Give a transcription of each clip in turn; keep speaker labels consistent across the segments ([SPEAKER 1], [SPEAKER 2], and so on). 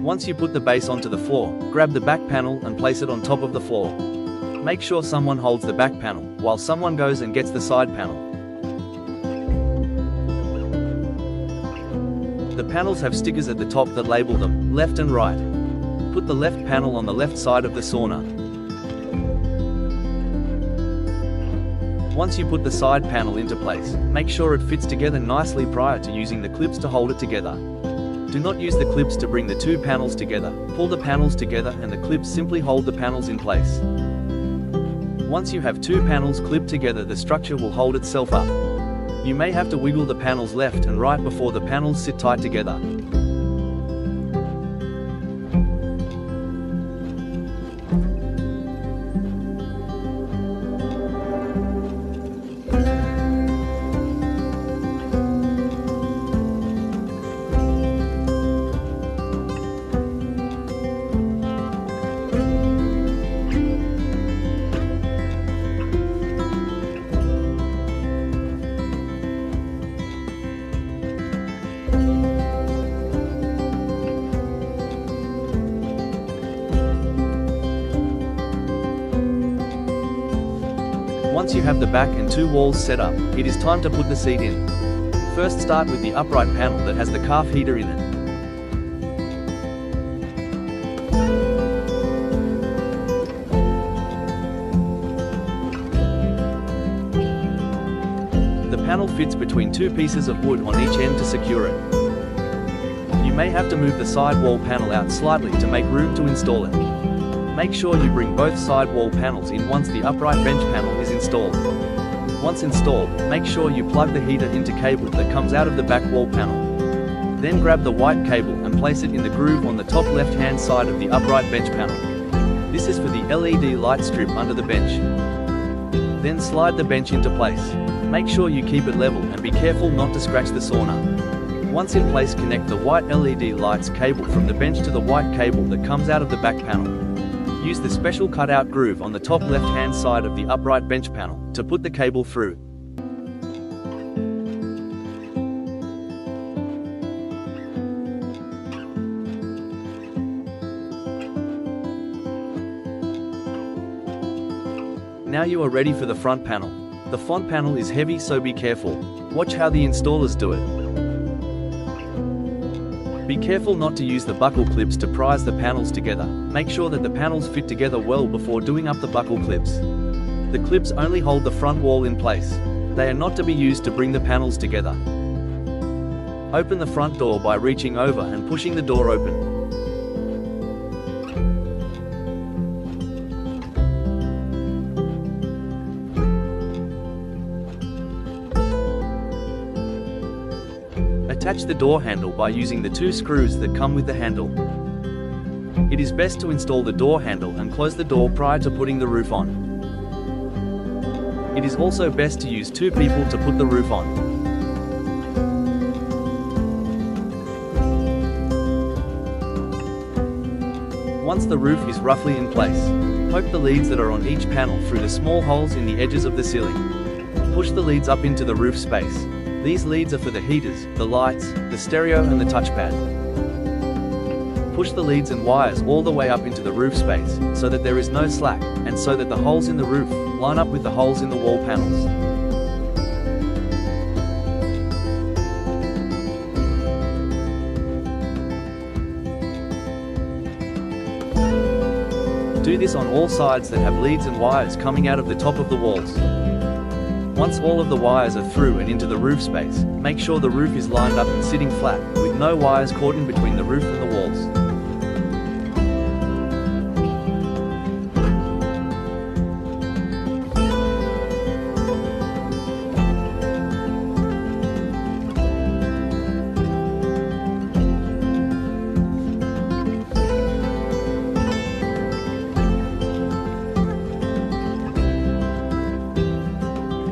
[SPEAKER 1] Once you put the base onto the floor, grab the back panel and place it on top of the floor. Make sure someone holds the back panel, while someone goes and gets the side panel. The panels have stickers at the top that label them, left and right. Put the left panel on the left side of the sauna. Once you put the side panel into place, make sure it fits together nicely prior to using the clips to hold it together. Do not use the clips to bring the two panels together. Pull the panels together and the clips simply hold the panels in place. Once you have two panels clipped together, the structure will hold itself up. You may have to wiggle the panels left and right before the panels sit tight together. Once you have the back and two walls set up, it is time to put the seat in. First, start with the upright panel that has the calf heater in it. The panel fits between two pieces of wood on each end to secure it. You may have to move the side wall panel out slightly to make room to install it. Make sure you bring both side wall panels in once the upright bench panel is installed. Once installed, make sure you plug the heater into cable that comes out of the back wall panel. Then grab the white cable and place it in the groove on the top left-hand side of the upright bench panel. This is for the LED light strip under the bench. Then slide the bench into place. Make sure you keep it level and be careful not to scratch the sauna. Once in place, connect the white LED lights cable from the bench to the white cable that comes out of the back panel. Use the special cutout groove on the top left-hand side of the upright bench panel to put the cable through. Now you are ready for the front panel. The front panel is heavy, so be careful. Watch how the installers do it. Be careful not to use the buckle clips to prise the panels together. Make sure that the panels fit together well before doing up the buckle clips. The clips only hold the front wall in place. They are not to be used to bring the panels together. Open the front door by reaching over and pushing the door open. Attach the door handle by using the two screws that come with the handle. It is best to install the door handle and close the door prior to putting the roof on. It is also best to use two people to put the roof on. Once the roof is roughly in place, poke the leads that are on each panel through the small holes in the edges of the ceiling. Push the leads up into the roof space. These leads are for the heaters, the lights, the stereo and the touchpad. Push the leads and wires all the way up into the roof space, so that there is no slack, and so that the holes in the roof line up with the holes in the wall panels. Do this on all sides that have leads and wires coming out of the top of the walls. Once all of the wires are through and into the roof space, make sure the roof is lined up and sitting flat, with no wires caught in between the roof and the walls.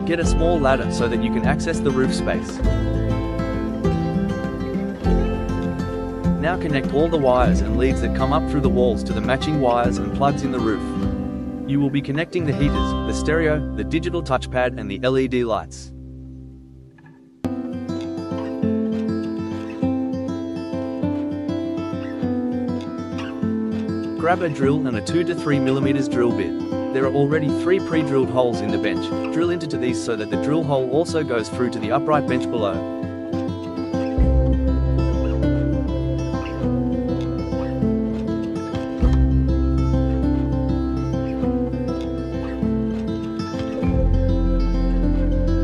[SPEAKER 1] Get a small ladder so that you can access the roof space. Now connect all the wires and leads that come up through the walls to the matching wires and plugs in the roof. You will be connecting the heaters, the stereo, the digital touchpad and the LED lights. Grab a drill and a 2 to 3 mm drill bit. There are already 3 pre-drilled holes in the bench. Drill into these so that the drill hole also goes through to the upright bench below.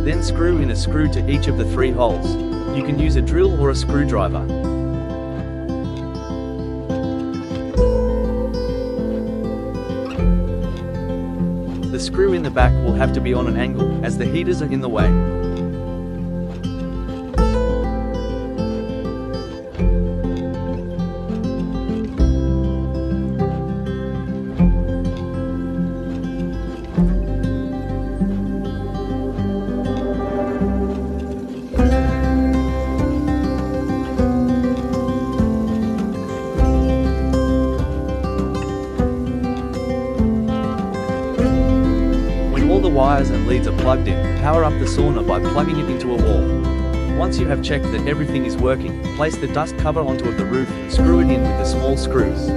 [SPEAKER 1] Then screw in a screw to each of the 3 holes. You can use a drill or a screwdriver. The screw in the back will have to be on an angle, as the heaters are in the way. Wires and leads are plugged in. Power up the sauna by plugging it into a wall. Once you have checked that everything is working, place the dust cover onto the roof and screw it in with the small screws.